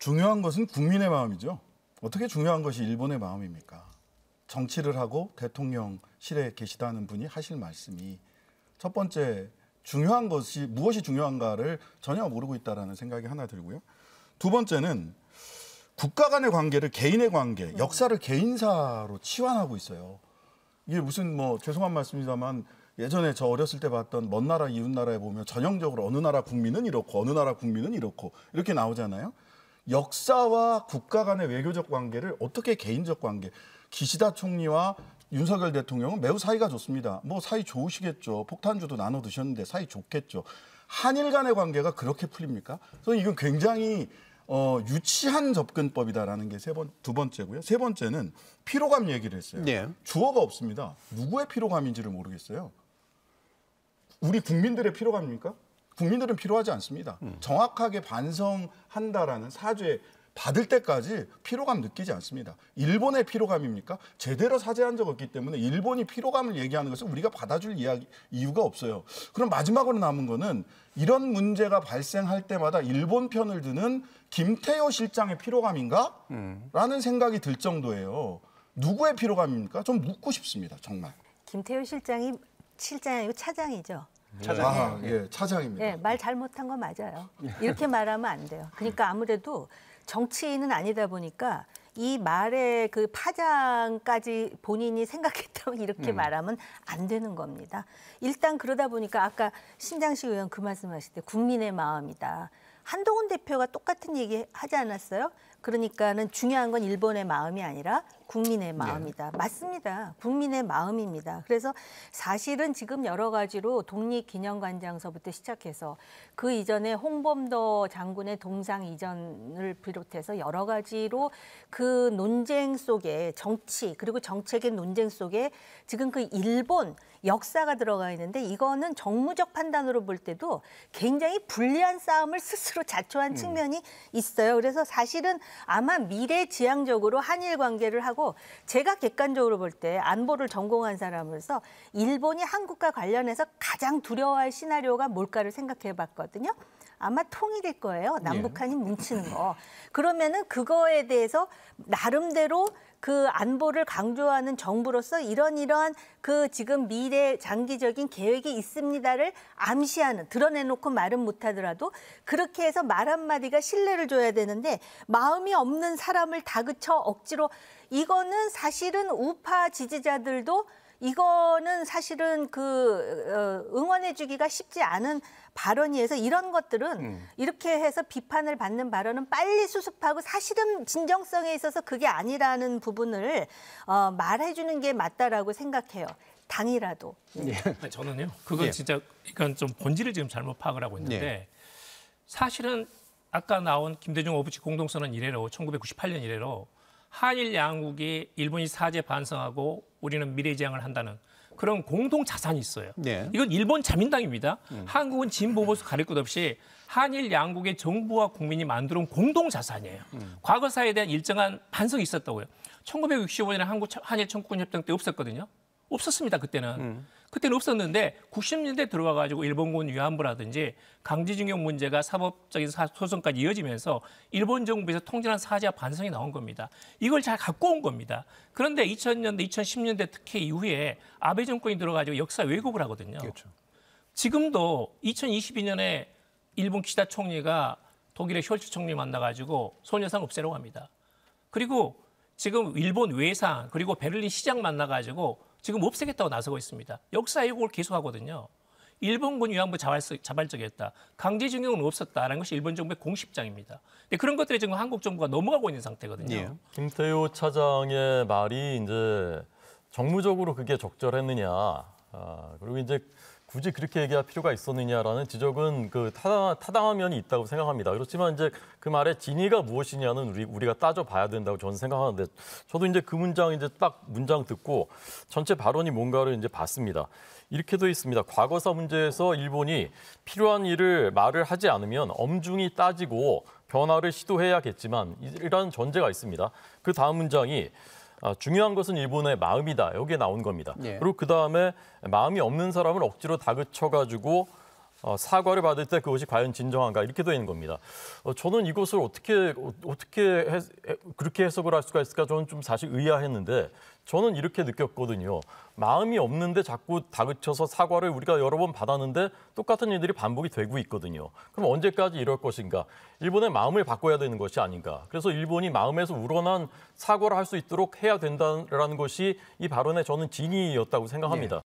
중요한 것은 국민의 마음이죠. 어떻게 중요한 것이 일본의 마음입니까? 정치를 하고 대통령실에 계시다는 분이 하실 말씀이 첫 번째 중요한 것이 무엇이 중요한가를 전혀 모르고 있다라는 생각이 하나 들고요. 두 번째는 국가 간의 관계를 개인의 관계, 역사를 개인사로 치환하고 있어요. 이게 무슨 뭐 죄송한 말씀이지만 예전에 저 어렸을 때 봤던 먼 나라 이웃 나라에 보면 전형적으로 어느 나라 국민은 이렇고 어느 나라 국민은 이렇고 이렇게 나오잖아요. 역사와 국가 간의 외교적 관계를 어떻게 개인적 관계, 기시다 총리와 윤석열 대통령은 매우 사이가 좋습니다. 뭐 사이 좋으시겠죠. 폭탄주도 나눠 드셨는데 사이 좋겠죠. 한일 간의 관계가 그렇게 풀립니까? 그래서 이건 굉장히 유치한 접근법이다라는 게 두 번째고요. 세 번째는 피로감 얘기를 했어요. 네. 주어가 없습니다. 누구의 피로감인지를 모르겠어요. 우리 국민들의 피로감입니까? 국민들은 필요하지 않습니다. 정확하게 반성한다라는 사죄 받을 때까지 피로감 느끼지 않습니다. 일본의 피로감입니까? 제대로 사죄한 적 없기 때문에 일본이 피로감을 얘기하는 것을 우리가 받아줄 이유가 없어요. 그럼 마지막으로 남은 거는 이런 문제가 발생할 때마다 일본 편을 드는 김태효 실장의 피로감인가? 라는 생각이 들 정도예요. 누구의 피로감입니까? 좀 묻고 싶습니다. 정말. 김태효 실장이 아니고 차장이죠. 차장. 예, 차장입니다. 네, 말 잘못한 건 맞아요. 이렇게 말하면 안 돼요. 그러니까 아무래도 정치인은 아니다 보니까 이 말의 그 파장까지 본인이 생각했다면 이렇게 말하면 안 되는 겁니다. 일단 그러다 보니까 아까 신장식 의원 그 말씀하실 때 국민의 마음이다. 한동훈 대표가 똑같은 얘기 하지 않았어요? 그러니까는 중요한 건 일본의 마음이 아니라 국민의 마음이다. 네. 맞습니다. 국민의 마음입니다. 그래서 사실은 지금 여러 가지로 독립기념관장서부터 시작해서 그 이전에 홍범도 장군의 동상 이전을 비롯해서 여러 가지로 그 논쟁 속에 정치 그리고 정책의 논쟁 속에 지금 그 일본 역사가 들어가 있는데 이거는 정무적 판단으로 볼 때도 굉장히 불리한 싸움을 스스로 자초한 측면이 있어요. 그래서 사실은 아마 미래지향적으로 한일 관계를 하고 제가 객관적으로 볼 때 안보를 전공한 사람으로서 일본이 한국과 관련해서 가장 두려워할 시나리오가 뭘까를 생각해 봤거든요. 아마 통일일 거예요. 남북한이 뭉치는 거. 그러면은 그거에 대해서 나름대로 그 안보를 강조하는 정부로서 이러한 그 지금 미래 장기적인 계획이 있습니다를 암시하는 드러내놓고 말은 못하더라도 그렇게 해서 말 한마디가 신뢰를 줘야 되는데 마음이 없는 사람을 다그쳐 억지로 이거는 사실은 우파 지지자들도 이거는 사실은 응원해주기가 쉽지 않은 발언이어서 이런 것들은 이렇게 해서 비판을 받는 발언은 빨리 수습하고 사실은 진정성에 있어서 그게 아니라는 부분을 말해주는 게 맞다라고 생각해요. 당이라도. 네. 저는요. 그건 진짜 이건 좀 본질을 지금 잘못 파악을 하고 있는데 사실은 아까 나온 김대중 오부치 공동선언 이래로 1998년 이래로 한일 양국이 일본이 사죄 반성하고 우리는 미래지향을 한다는 그런 공동 자산이 있어요. 네. 이건 일본 자민당입니다. 한국은 진보 보수 가릴 것 없이 한일 양국의 정부와 국민이 만들어온 공동 자산이에요. 과거사에 대한 일정한 반성이 있었다고요. 1965년에 한일 청구권 협정 때 없었거든요. 없었습니다. 그때는. 그때는 없었는데 90년대 들어와가지고 일본군 위안부라든지 강제징용 문제가 사법적인 소송까지 이어지면서 일본 정부에서 통진한 사죄와 반성이 나온 겁니다. 이걸 잘 갖고 온 겁니다. 그런데 2000년대, 2010년대 특히 이후에 아베 정권이 들어가지고 역사 왜곡을 하거든요. 그렇죠. 지금도 2022년에 일본 기시다 총리가 독일의 숄츠 총리 만나가지고 소녀상 없애려고 합니다. 그리고 지금 일본 외상 그리고 베를린 시장 만나가지고 지금 없애겠다고 나서고 있습니다. 역사 왜곡을 계속하거든요. 일본군 위안부 자발적이었다. 강제징용은 없었다라는 것이 일본 정부의 공식장입니다. 근데 그런 것들이 지금 한국 정부가 넘어가고 있는 상태거든요. 예. 김태효 차장의 말이 이제 정무적으로 그게 적절했느냐. 그리고 이제 굳이 그렇게 얘기할 필요가 있었느냐라는 지적은 그 타당한 면이 있다고 생각합니다. 그렇지만 이제 그 말의 진위가 무엇이냐는 우리가 따져봐야 된다고 저는 생각하는데 저도 이제 그 문장 이제 딱 문장 듣고 전체 발언이 뭔가를 이제 봤습니다. 이렇게 돼 있습니다. 과거사 문제에서 일본이 필요한 일을 말을 하지 않으면 엄중히 따지고 변화를 시도해야겠지만 이라는 전제가 있습니다. 그 다음 문장이 중요한 것은 일본의 마음이다. 여기에 나온 겁니다. 예. 그리고 그다음에 마음이 없는 사람을 억지로 다그쳐가지고 사과를 받을 때 그것이 과연 진정한가 이렇게 되는 겁니다. 저는 이것을 어떻게 그렇게 해석을 할 수가 있을까 저는 좀 사실 의아했는데 저는 이렇게 느꼈거든요. 마음이 없는데 자꾸 다그쳐서 사과를 우리가 여러 번 받았는데 똑같은 일들이 반복이 되고 있거든요. 그럼 언제까지 이럴 것인가? 일본의 마음을 바꿔야 되는 것이 아닌가? 그래서 일본이 마음에서 우러난 사과를 할 수 있도록 해야 된다는 것이 이 발언의 저는 진의였다고 생각합니다.